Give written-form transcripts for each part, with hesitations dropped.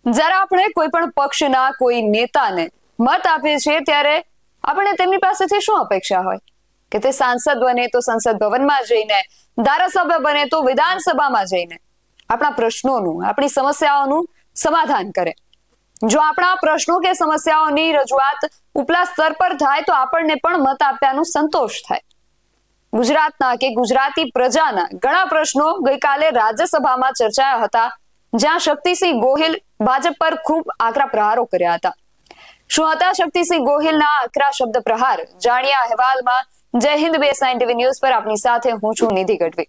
જ્યારે આપણે કોઈ પણ પક્ષના કોઈ નેતાને મત આપીએ છીએ ત્યારે આપણે તેમની પાસેથી શું અપેક્ષા હોય કે તે સાંસદ બને તો સંસદ ભવનમાં જઈને, ધારાસભ્ય બને તો વિધાનસભામાં જઈને આપણા પ્રશ્નોનું, આપણી સમસ્યાઓનું સમાધાન કરે। જો આપણા પ્રશ્નો કે સમસ્યાઓની રજૂઆત ઉપલા સ્તર પર થાય તો આપણને પણ મત આપ્યાનું સંતોષ થાય। ગુજરાતના કે ગુજરાતી પ્રજાના ઘણા પ્રશ્નો ગઈકાલે રાજ્યસભામાં ચર્ચાયા હતા, જ્યાં શક્તિસિંહ ગોહિલ ભાજપ પર ખૂબ આકરા પ્રહારો કર્યા હતા। શું હતા શક્તિસિંહ ગોહિલના આકરા શબ્દ પ્રહાર? જાણીએ અહેવાલમાં। જય હિન્દ BS9 TV ન્યૂઝ પર આપની સાથે હું છું નિધિ ગઢવી।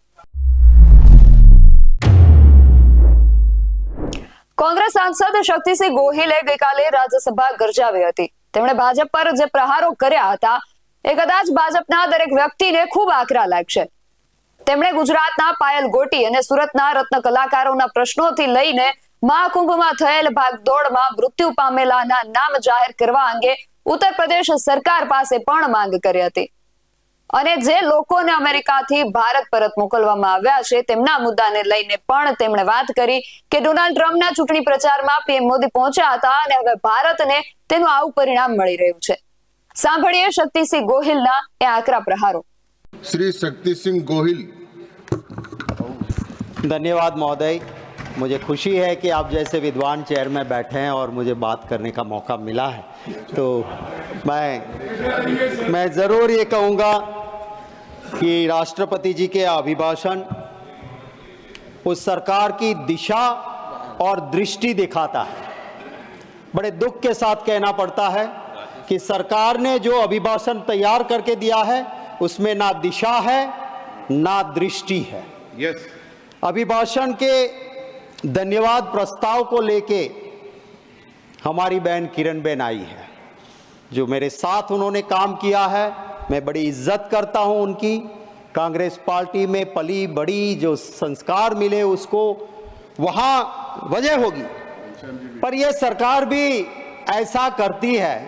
કોંગ્રેસ સાંસદ શક્તિસિંહ ગોહિલે ગઈકાલે રાજ્યસભા ગરજાવી હતી। તેમણે ભાજપ પર જે પ્રહારો કર્યા હતા એ કદાચ ભાજપના દરેક વ્યક્તિને ખૂબ આકરા લાગશે। તેમણે ગુજરાતના પાયલ ગોટી અને સુરતના રત્ન કલાકારોના પ્રશ્નોથી લઈને મહાકુંભમાં થયેલ ભાગદોડમાં મૃત્યુ પામેલાના નામ જાહેર કરવા અંગે ઉત્તર પ્રદેશ સરકાર પાસે પણ માંગ કરી હતી। અને જે લોકોને અમેરિકાથી ભારત પરત મોકલવામાં આવ્યા છે તેમના મુદ્દાને લઈને પણ તેમણે વાત કરી કે ડોનાલ્ડ ટ્રમ્પના ચૂંટણી પ્રચારમાં પીએમ મોદી પહોંચ્યા હતા અને હવે ભારતને તેનું આવું પરિણામ મળી રહ્યું છે। સાંભળીએ શક્તિસિંહ ગોહિલના એ આકરા પ્રહારો। श्री शक्ति गोहिल। धन्यवाद महोदय, मुझे खुशी है कि आप जैसे विद्वान चेयर में बैठे हैं और मुझे बात करने का मौका मिला है। तो मैं ज़रूर ये कहूँगा कि राष्ट्रपति जी के अभिभाषण उस सरकार की दिशा और दृष्टि दिखाता है। बड़े दुख के साथ कहना पड़ता है कि सरकार ने जो अभिभाषण तैयार करके दिया है उसमें ना दिशा है ना दृष्टि है। यस। अभिभाषण के धन्यवाद प्रस्ताव को लेके हमारी बहन किरण बेन आई है, जो मेरे साथ उन्होंने काम किया है। मैं बड़ी इज्जत करता हूं उनकी। कांग्रेस पार्टी में पली बड़ी, जो संस्कार मिले उसको वहां वजह होगी, पर यह सरकार भी ऐसा करती है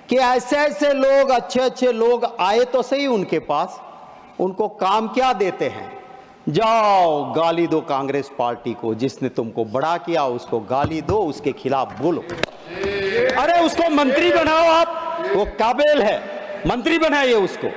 कि ऐसे ऐसे लोग, अच्छे अच्छे लोग आए तो सही उनके पास, उनको काम क्या देते हैं? जाओ गाली दो कांग्रेस पार्टी को, जिसने तुमको बड़ा किया उसको गाली दो, उसके खिलाफ बोलो। अरे उसको मंत्री बनाओ, आप वो काबिल है, मंत्री बनाइए उसको।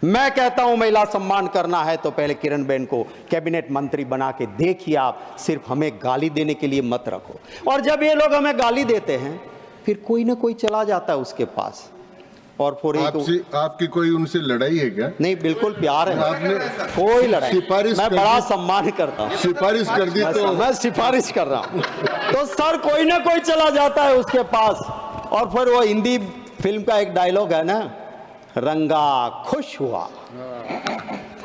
मैं कहता हूं महिला सम्मान करना है तो पहले किरण बेन को कैबिनेट मंत्री बना के देखिए आप, सिर्फ हमें गाली देने के लिए मत रखो। और जब ये लोग हमें गाली देते हैं फिर कोई ना कोई चला जाता है उसके पास और आपकी कोई उनसे लड़ाई है क्या? नहीं, बिल्कुल प्यार है, आपने कोई लड़ाई। सिफारिश मैं बड़ा सम्मान करता हूँ। सिफारिश कर दी तो मैं सिफारिश कर रहा हूँ तो सर कोई ना कोई चला जाता है उसके पास। और फिर वो हिंदी फिल्म का एक डायलॉग है ना, रंगा खुश हुआ,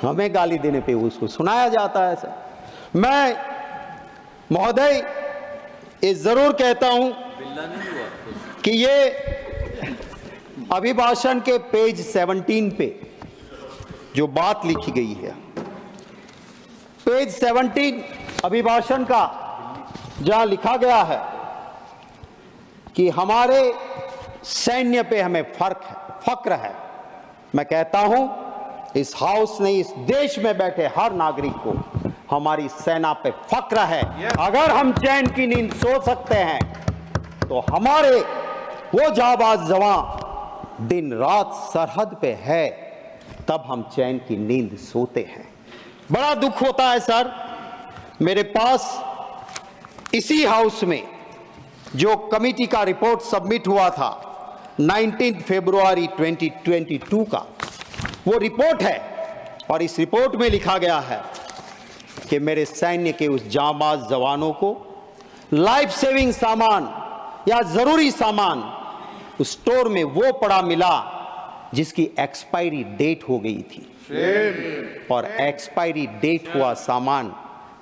हमें गाली देने पे उसको सुनाया जाता है। सर मैं महोदय ये जरूर कहता हूं कि ये अभिभाषण के पेज 17 पे जो बात लिखी गई है, पेज 17 अभिभाषण का, जहां लिखा गया है कि हमारे सैन्य पे हमें फक्र है। मैं कहता हूं इस हाउस ने, इस देश में बैठे हर नागरिक को हमारी सेना पे फक्र है। अगर हम चैन की नींद सो सकते हैं तो हमारे वो जाबाज जवान दिन रात सरहद पे है, तब हम चैन की नींद सोते हैं। बड़ा दुख होता है सर, मेरे पास इसी हाउस में जो कमेटी का रिपोर्ट सबमिट हुआ था 19 फरवरी 2022 का, वो रिपोर्ट है और इस रिपोर्ट में लिखा गया है कि मेरे सैन्य के उस जांबाज जवानों को लाइफ सेविंग सामान या जरूरी सामान उस स्टोर में वो पड़ा मिला जिसकी एक्सपायरी डेट हो गई थी। और एक्सपायरी डेट हुआ सामान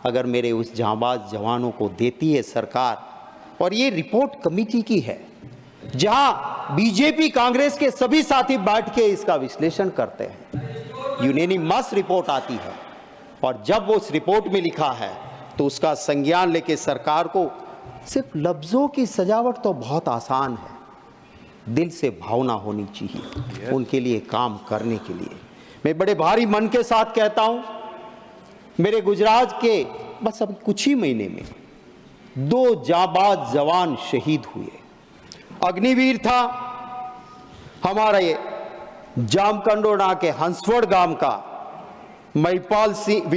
अगर मेरे उस जांबाज जवानों को देती है सरकार, और ये रिपोर्ट कमेटी की है जहां बीजेपी कांग्रेस के सभी साथी बैठ के इसका विश्लेषण करते हैं, यूनानिमस रिपोर्ट आती है, और जब वो उस रिपोर्ट में लिखा है तो उसका संज्ञान लेके सरकार को, सिर्फ लफ्जों की सजावट तो बहुत आसान है, दिल से भावना होनी चाहिए उनके लिए काम करने के लिए। मैं बड़े भारी मन के साथ कहता हूं, मेरे गुजरात के बस अब कुछ ही महीने में 2 जाबाज जवान शहीद हुए। अग्निवीर था हमारा ये जामकंडोना के हंसवड़ गांव का महिपाल सिंह,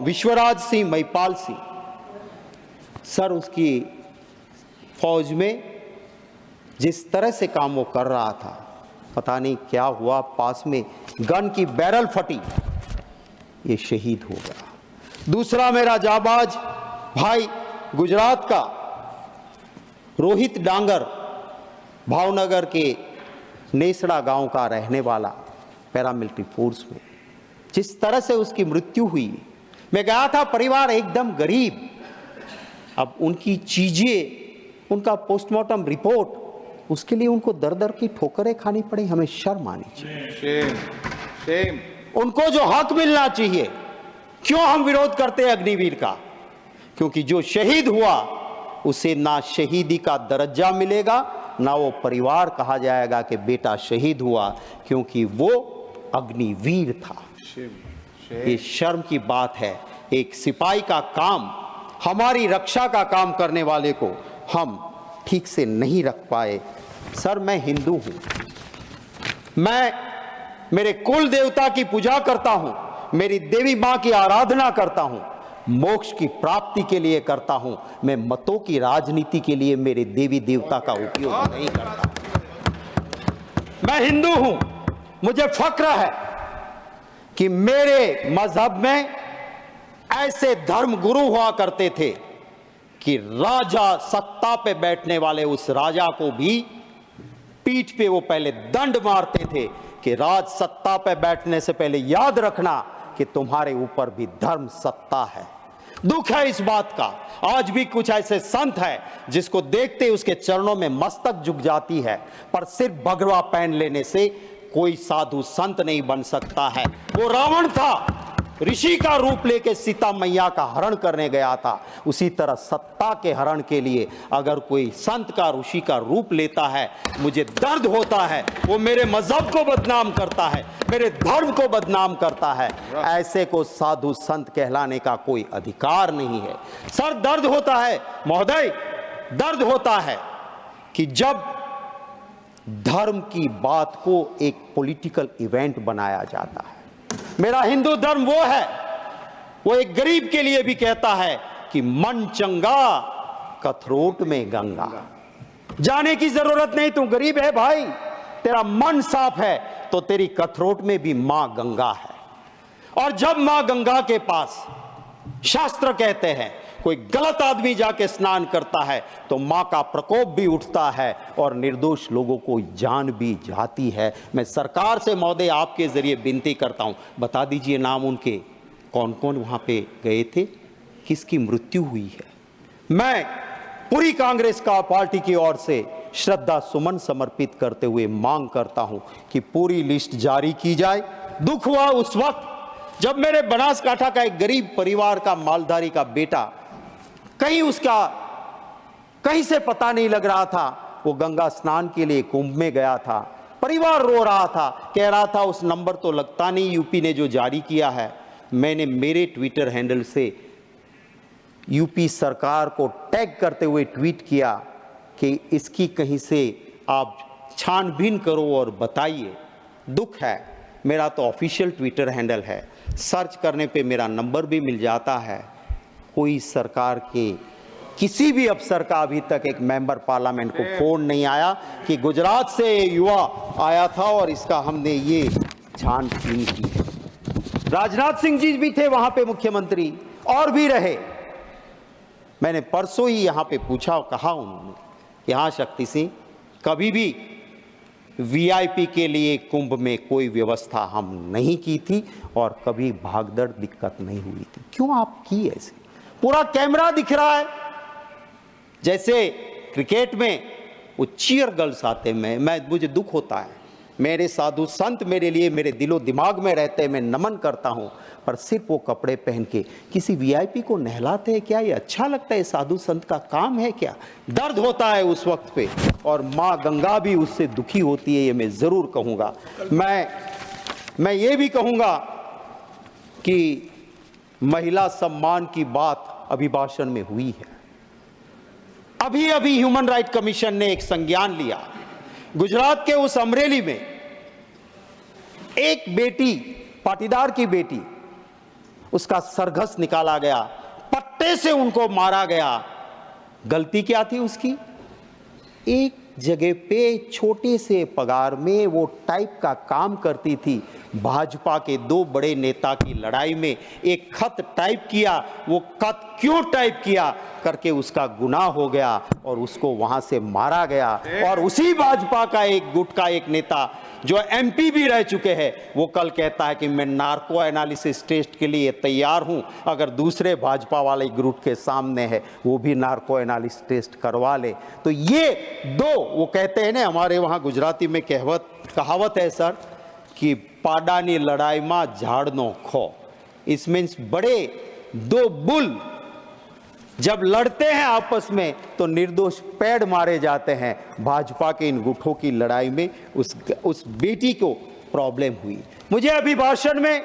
विश्वराज सिंह महिपाल सिंह। सर, उसकी फौज में जिस तरह से काम वो कर रहा था, पता नहीं क्या हुआ, पास में गन की बैरल फटी, ये शहीद हो गया। दूसरा मेरा जाबाज भाई गुजरात का रोहित डांगर, भावनगर के नेसड़ा गांव का रहने वाला, पैरामिलिट्री फोर्स में, जिस तरह से उसकी मृत्यु हुई। मैं गया था, परिवार एकदम गरीब। अब उनकी चीजें, उनका पोस्टमार्टम रिपोर्ट, उसके लिए उनको दर दर की ठोकरें खानी पड़ी। हमें शर्म आनी चाहिए। शेम। उनको जो हक मिलना चाहिए। क्यों हम विरोध करते हैं अग्निवीर का? क्योंकि जो शहीद हुआ उसे ना शहीदी का दर्जा मिलेगा, ना वो परिवार कहा जाएगा कि बेटा शहीद हुआ, क्योंकि वो अग्निवीर था। ये शर्म की बात है। एक सिपाही का काम, हमारी रक्षा का काम करने वाले को हम ठीक से नहीं रख पाए। सर, मैं हिंदू हूं, मैं मेरे कुल देवता की पूजा करता हूं, मेरी देवी मां की आराधना करता हूं, मोक्ष की प्राप्ति के लिए करता हूं। मैं मतों की राजनीति के लिए मेरे देवी देवता का उपयोग नहीं करता। मैं हिंदू हूं, मुझे फक्र है कि मेरे मजहब में ऐसे धर्म गुरु हुआ करते थे कि राजा, सत्ता पे बैठने वाले उस राजा को भी पीठ पे वो पहले दंड मारते थे कि राज सत्ता पे बैठने से पहले याद रखना कि तुम्हारे ऊपर भी धर्म सत्ता है। दुख है इस बात का। आज भी कुछ ऐसे संत हैं जिसको देखते उसके चरणों में मस्तक झुक जाती है, पर सिर्फ भगवा पहन लेने से कोई साधु संत नहीं बन सकता है। वो रावण था, ऋषि का रूप लेके सीता मैया का हरण करने गया था। उसी तरह सत्ता के हरण के लिए अगर कोई संत का, ऋषि का रूप लेता है, मुझे दर्द होता है। वो मेरे मजहब को बदनाम करता है, मेरे धर्म को बदनाम करता है। ऐसे को साधु संत कहलाने का कोई अधिकार नहीं है। सर, दर्द होता है महोदय, दर्द होता है कि जब धर्म की बात को एक पॉलिटिकल इवेंट बनाया जाता है। मेरा हिंदू धर्म वो है, वो एक गरीब के लिए भी कहता है कि मन चंगा कथरोट में गंगा। जाने की जरूरत नहीं, तू गरीब है भाई, तेरा मन साफ है तो तेरी कथरोट में भी मां गंगा है। और जब मां गंगा के पास, शास्त्र कहते हैं, कोई गलत आदमी जाके स्नान करता है तो मां का प्रकोप भी उठता है और निर्दोष लोगों को जान भी जाती है। मैं सरकार से महोदय आपके जरिए विनती करता हूं, बता दीजिए नाम उनके, कौन कौन वहां पे गए थे, किसकी मृत्यु हुई है। मैं पूरी कांग्रेस का पार्टी की ओर से श्रद्धा सुमन समर्पित करते हुए मांग करता हूं कि पूरी लिस्ट जारी की जाए। दुख हुआ उस वक्त जब मेरे बनासकांठा का एक गरीब परिवार का मालधारी का बेटा, कहीं उसका कहीं से पता नहीं लग रहा था, वो गंगा स्नान के लिए कुंभ में गया था। परिवार रो रहा था, कह रहा था उस नंबर तो लगता नहीं यूपी ने जो जारी किया है। मैंने मेरे ट्विटर हैंडल से यूपी सरकार को टैग करते हुए ट्वीट किया कि इसकी कहीं से आप छानबीन करो और बताइए। दुख है, मेरा तो ऑफिशियल ट्विटर हैंडल है, सर्च करने पे मेरा नंबर भी मिल जाता है। कोई सरकार के किसी भी अफसर का अभी तक एक मेंबर पार्लियामेंट को फोन नहीं आया कि गुजरात से युवा आया था और इसका हमने ये छानबीन की है। राजनाथ सिंह जी भी थे वहां पे मुख्यमंत्री, और भी रहे। मैंने परसों ही यहां पे पूछा, कहा उन्होंने कि हाँ शक्ति सिंह, कभी भी वीआईपी के लिए कुंभ में कोई व्यवस्था हम नहीं की थी और कभी भागदड़ दिक्कत नहीं हुई थी। क्यों आप की ऐसे? पूरा कैमरा दिख रहा है, जैसे क्रिकेट में वो चीयर गर्ल्स आते हैं। मुझे दुख होता है, मेरे साधु संत मेरे लिए मेरे दिलो दिमाग में रहते हैं, मैं नमन करता हूं, पर सिर्फ वो कपड़े पहन के किसी वीआईपी को नहलाते हैं क्या? ये अच्छा लगता है? साधु संत का काम है क्या? दर्द होता है उस वक्त पे, और माँ गंगा भी उससे दुखी होती है, ये मैं जरूर कहूँगा। मैं ये भी कहूँगा कि महिला सम्मान की बात अभिभाषण में हुई है। अभी अभी ह्यूमन राइट कमीशन ने एक संज्ञान लिया। गुजरात के उस अमरेली में एक बेटी, पाटीदार की बेटी, उसका सरघस निकाला गया, पट्टे से उनको मारा गया। गलती क्या थी उसकी? एक जगह पे छोटे से पगार में वो टाइप का काम करती थी। भाजपा के दो बड़े नेता की लड़ाई में एक खत टाइप किया, वो खत क्यों टाइप किया करके उसका गुनाह हो गया और उसको वहां से मारा गया। और उसी भाजपा का एक गुट का एक नेता जो एमपी भी रह चुके हैं, वो कल कहता है कि मैं नार्को एनालिसिस टेस्ट के लिए तैयार हूं, अगर दूसरे भाजपा वाले ग्रुप के सामने है वो भी नार्को एनालिसिस टेस्ट करवा ले। तो ये दो, वो कहते हैं ना हमारे वहां गुजराती में कहावत है सर कि पाडानी लड़ाई में झाड़नो खो। इस मीन्स बड़े दो बुल जब लड़ते हैं आपस में तो निर्दोष पेड़ मारे जाते हैं। भाजपा के इन गुटों की लड़ाई में उस बेटी को प्रॉब्लम हुई। मुझे अभिभाषण में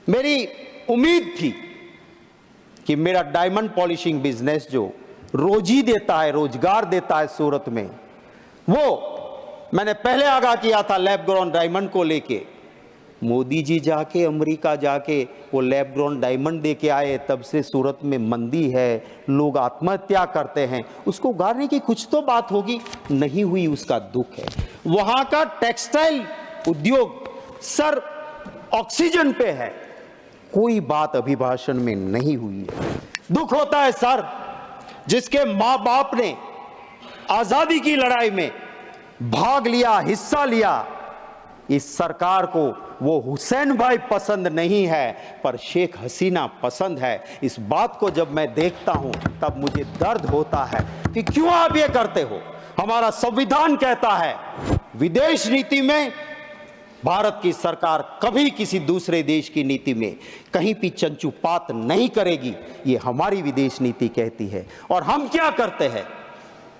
मेरी उम्मीद थी कि मेरा डायमंड पॉलिशिंग बिजनेस जो रोजी देता है, रोजगार देता है सूरत में, वो मैंने पहले आगाह किया था लैब ग्रोन डायमंड को लेके। मोदी जी जाके अमेरिका जाके वो लैब ग्रोन डायमंड दे के आए, तब से सूरत में मंदी है, लोग आत्महत्या करते हैं। उसको उगारने की कुछ तो बात होगी, नहीं हुई, उसका दुख है। वहां का टेक्सटाइल उद्योग सर ऑक्सीजन पे है, कोई बात अभिभाषण में नहीं हुई है। दुख होता है सर, जिसके माँ बाप ने आजादी की लड़ाई में भाग लिया, हिस्सा लिया। इस सरकार को वो हुसैन भाई पसंद नहीं है पर शेख हसीना पसंद है। इस बात को जब मैं देखता हूं तब मुझे दर्द होता है कि क्यों आप ये करते हो। हमारा संविधान कहता है विदेश नीति में भारत की सरकार कभी किसी दूसरे देश की नीति में कहीं भी चंचुपात नहीं करेगी, ये हमारी विदेश नीति कहती है। और हम क्या करते हैं,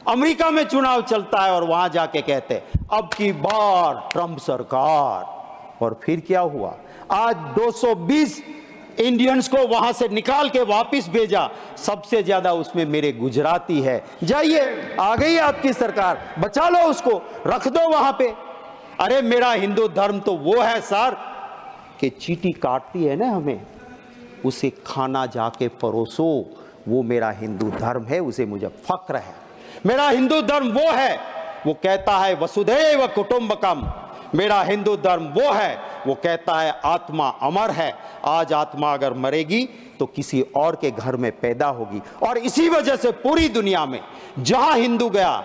अमेरिका में चुनाव चलता है और वहां जाके कहते हैं अब की बार ट्रंप सरकार। और फिर क्या हुआ, आज 220 इंडियंस को वहां से निकाल के वापस भेजा, सबसे ज्यादा उसमें मेरे गुजराती है। जाइए, आ गई आपकी सरकार, बचा लो उसको, रख दो वहां पे। अरे मेरा हिंदू धर्म तो वो है सर कि चींटी काटती है ना हमें, उसे खाना जाके परोसो, वो मेरा हिंदू धर्म है, उसे मुझे फक्र है। मेरा हिंदू धर्म वो है, वो कहता है वसुधैव कुटुंबकम। मेरा हिंदू धर्म वो है, वो कहता है आत्मा अमर है। आज आत्मा अगर मरेगी तो किसी और के घर में पैदा होगी। और इसी वजह से पूरी दुनिया में जहां हिंदू गया,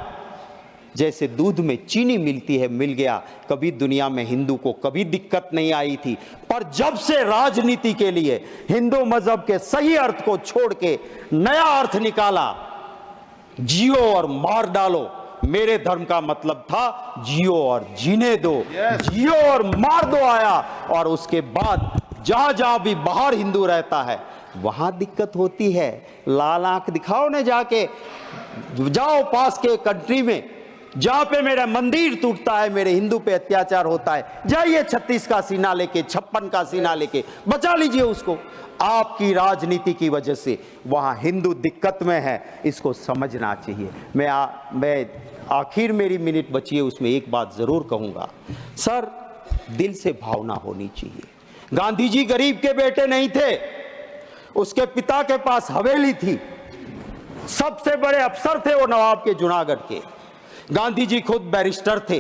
जैसे दूध में चीनी मिलती है, मिल गया। कभी दुनिया में हिंदू को कभी दिक्कत नहीं आई थी, पर जब से राजनीति के लिए हिंदू मजहब के सही अर्थ को छोड़ के नया अर्थ निकाला, जियो और मार डालो, मेरे धर्म का मतलब था जियो और जीने दो, जियो और मार दो आया। और उसके बाद जहां जहां भी बाहर हिंदू रहता है वहां दिक्कत होती है। लाल आंख दिखाओ ने जाके, जाओ पास के कंट्री में जहां पे मेरा मंदिर टूटता है, मेरे हिंदू पे अत्याचार होता है, जाइए 36 का सीना लेके, 56 का सीना लेके बचा लीजिए उसको। आपकी राजनीति की वजह से वहां हिंदू दिक्कत में है, इसको समझना चाहिए। मैं आखिर मेरी मिनट बची है, उसमें एक बात जरूर कहूंगा सर, दिल से भावना होनी चाहिए। गांधी जी गरीब के बेटे नहीं थे, उसके पिता के पास हवेली थी, सबसे बड़े अफसर थे वो नवाब के जूनागढ़ के। गांधी जी खुद बैरिस्टर थे,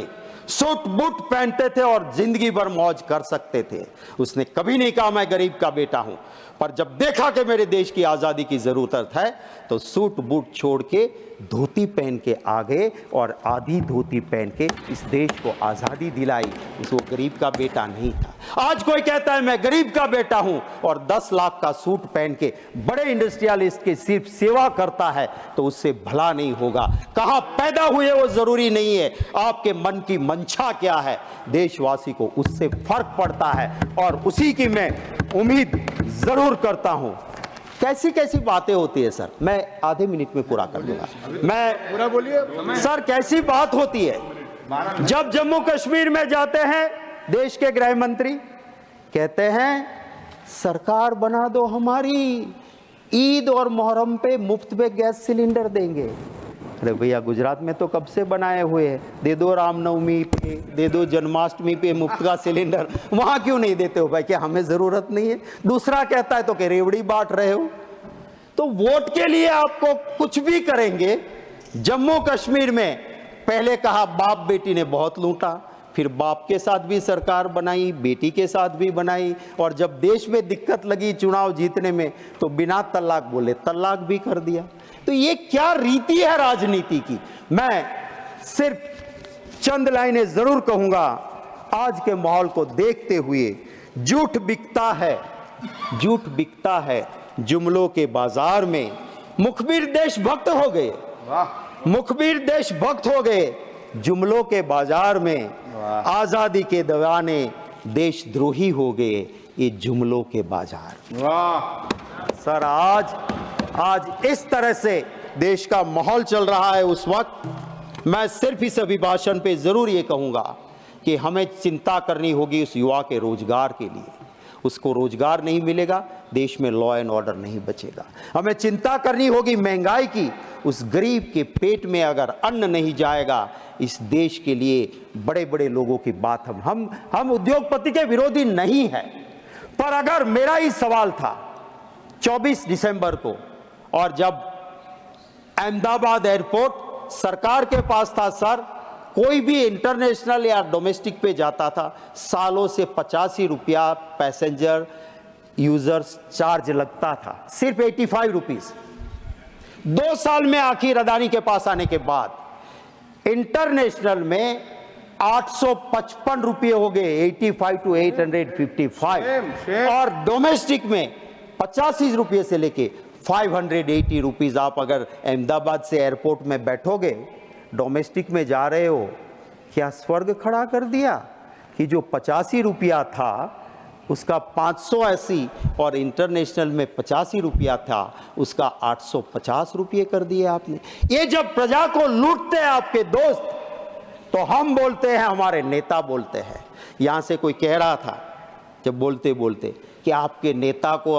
सूट बूट पहनते थे और जिंदगी भर मौज कर सकते थे। उसने कभी नहीं कहा मैं गरीब का बेटा हूं, पर जब देखा कि मेरे देश की आजादी की जरूरत है तो सूट बूट छोड़ के धोती पहन के आ गए और आधी धोती पहन के इस देश को आजादी दिलाई। वो गरीब का बेटा नहीं था। आज कोई कहता है मैं गरीब का बेटा हूं और 10 लाख का सूट पहन के बड़े इंडस्ट्रियलिस्ट की सिर्फ सेवा करता है तो उससे भला नहीं होगा। कहां पैदा हुए वो जरूरी नहीं है, आपके मन की मंशा क्या है, देशवासी को उससे फर्क पड़ता है। और उसी की मैं उम्मीद जरूर करता हूं। कैसी कैसी बातें होती है सर, मैं आधे मिनट में पूरा कर दूंगा। मैं पूरा बोलिए सर, कैसी बात होती है जब जम्मू कश्मीर में जाते हैं, देश के गृह मंत्री कहते हैं सरकार बना दो हमारी, ईद और मुहर्रम पे मुफ्त में गैस सिलेंडर देंगे। अरे भैया गुजरात में तो कब से बनाए हुए हैं, दे दो रामनवमी पे, दे दो जन्माष्टमी पे मुफ्त का सिलेंडर, वहां क्यों नहीं देते हो भाई? क्या हमें जरूरत नहीं है? दूसरा कहता है तो कि रेवड़ी बांट रहे हो। तो वोट के लिए आपको कुछ भी करेंगे। जम्मू कश्मीर में पहले कहा बाप बेटी ने बहुत लूटा, फिर बाप के साथ भी सरकार बनाई, बेटी के साथ भी बनाई, और जब देश में दिक्कत लगी चुनाव जीतने में तो बिना तलाक बोले तलाक भी कर दिया। तो ये क्या रीति है राजनीति की? मैं सिर्फ चंद लाइनें जरूर कहूंगा। आज के माहौल को देखते हुए झूठ बिकता है, झूठ बिकता है जुमलों के बाजार में। मुखबिर देशभक्त हो गए, मुखबिर देशभक्त हो गए जुमलों के बाजार में। आजादी के दीवाने देशद्रोही हो गए ये जुमलों के बाजार। सर आज इस तरह से देश का माहौल चल रहा है। उस वक्त मैं सिर्फ इस अभिभाषण पे जरूर ये कहूंगा कि हमें चिंता करनी होगी उस युवा के रोजगार के लिए। उसको रोजगार नहीं मिलेगा, देश में लॉ एंड ऑर्डर नहीं बचेगा। हमें चिंता करनी होगी महंगाई की। उस गरीब के पेट में अगर अन्न नहीं जाएगा, इस देश के लिए बड़े बड़े लोगों की बात हम उद्योगपति के विरोधी नहीं है। पर अगर मेरा ही सवाल था 24 दिसंबर को, और जब अहमदाबाद एयरपोर्ट सरकार के पास था, सर कोई भी इंटरनेशनल या डोमेस्टिक पे जाता था, सालों से 85 रुपया पैसेंजर यूजर्स चार्ज लगता था, सिर्फ 85 रुपीज। 2 साल में आखिर अदानी के पास आने के बाद इंटरनेशनल में 855 रुपये हो गए, 85 to 855, और डोमेस्टिक में 85 रुपये से लेके 580 रुपीज। आप अगर अहमदाबाद से एयरपोर्ट में बैठोगे, डोमेस्टिक में जा रहे हो, क्या स्वर्ग खड़ा कर दिया कि जो 85 रुपया था उसका 580, और इंटरनेशनल में 85 रुपया था उसका 850 रुपये कर दिए आपने। ये जब प्रजा को लूटते हैं आपके दोस्त, तो हम बोलते हैं, हमारे नेता बोलते हैं। यहां से कोई कह रहा था जब बोलते बोलते कि आपके नेता को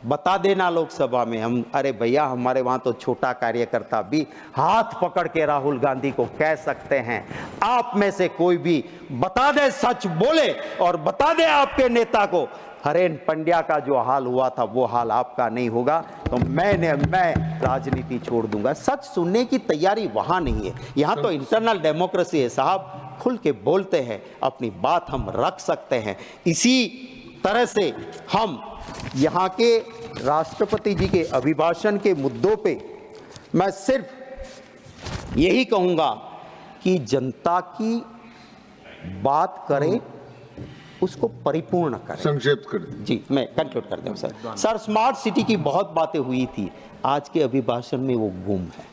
बता देना लोकसभा में। हम, अरे भैया हमारे वहां तो छोटा कार्यकर्ता भी हाथ पकड़ के राहुल गांधी को कह सकते हैं, आप में से कोई भी बता दे, सच बोले और बता दे आपके नेता को, हरेन पंड्या का जो हाल हुआ था वो हाल आपका नहीं होगा, तो मैं राजनीति छोड़ दूंगा। सच सुनने की तैयारी वहां नहीं है। यहां तो इंटरनल डेमोक्रेसी है साहब, खुल के बोलते हैं, अपनी बात हम रख सकते हैं। इसी तरह से हम यहाँ के राष्ट्रपति जी के अभिभाषण के मुद्दों पे मैं सिर्फ यही कहूंगा कि जनता की बात करें, उसको परिपूर्ण करें। संक्षेप कर दें। जी मैं कंक्लूड कर दूं सर, स्मार्ट सिटी की बहुत बातें हुई थी, आज के अभिभाषण में वो गुम है।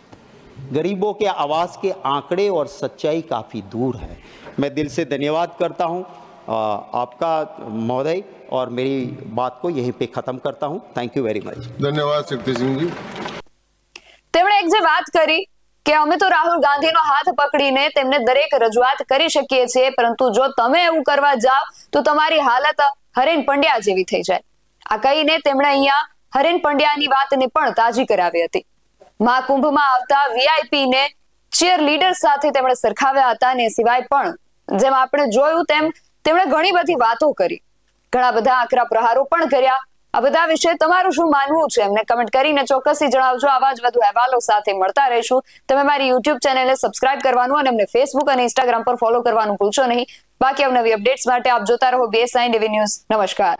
गरीबों के आवास के आंकड़े और सच्चाई काफी दूर है। मैं दिल से धन्यवाद करता हूं आपका महोदय, और मेरी बात को यहीं पे खत्म करता हूं। Thank you very much. धन्यवाद शक्ति सिंह जी। તેમણે એક જે વાત કરી કે અમે તો રાહુલ ગાંધીનો હાથ પકડીને તેમને દરેક રજૂઆત કરી શકીએ છીએ, પરંતુ જો તમે એવું કરવા જાવ તો તમારી હાલત હરેન પંડ્યા જેવી થઈ જાય। આ કહીને તેમણે અહીંયા હરેન પંડ્યાની વાતને પણ તાજી કરાવી હતી। મહાકુંભમાં આવતા વીઆઈપી ને ચીયર લીડર સાથે તેમણે સરખાવ્યા હતા, અને સિવાય પણ જેમ આપણે જોયું તેમ તેમણે ઘણી બધી વાતો કરી, ઘણા બધા આકરા પ્રહારો પણ કર્યા। આ બધા વિશે તમારું શું માનવું છે એમને કમેન્ટ કરીને ચોક્કસથી જણાવજો। આવા જ વધુ અહેવાલો સાથે મળતા રહીશું। તમે મારી યુટ્યુબ ચેનલને સબસ્ક્રાઇબ કરવાનું અને અમને ફેસબુક અને ઇન્સ્ટાગ્રામ પર ફોલો કરવાનું ભૂલશો નહીં। બાકી અવનવી અપડેટ્સ માટે આપ જોતા રહો BSI ટીવી ન્યૂઝ। નમસ્કાર।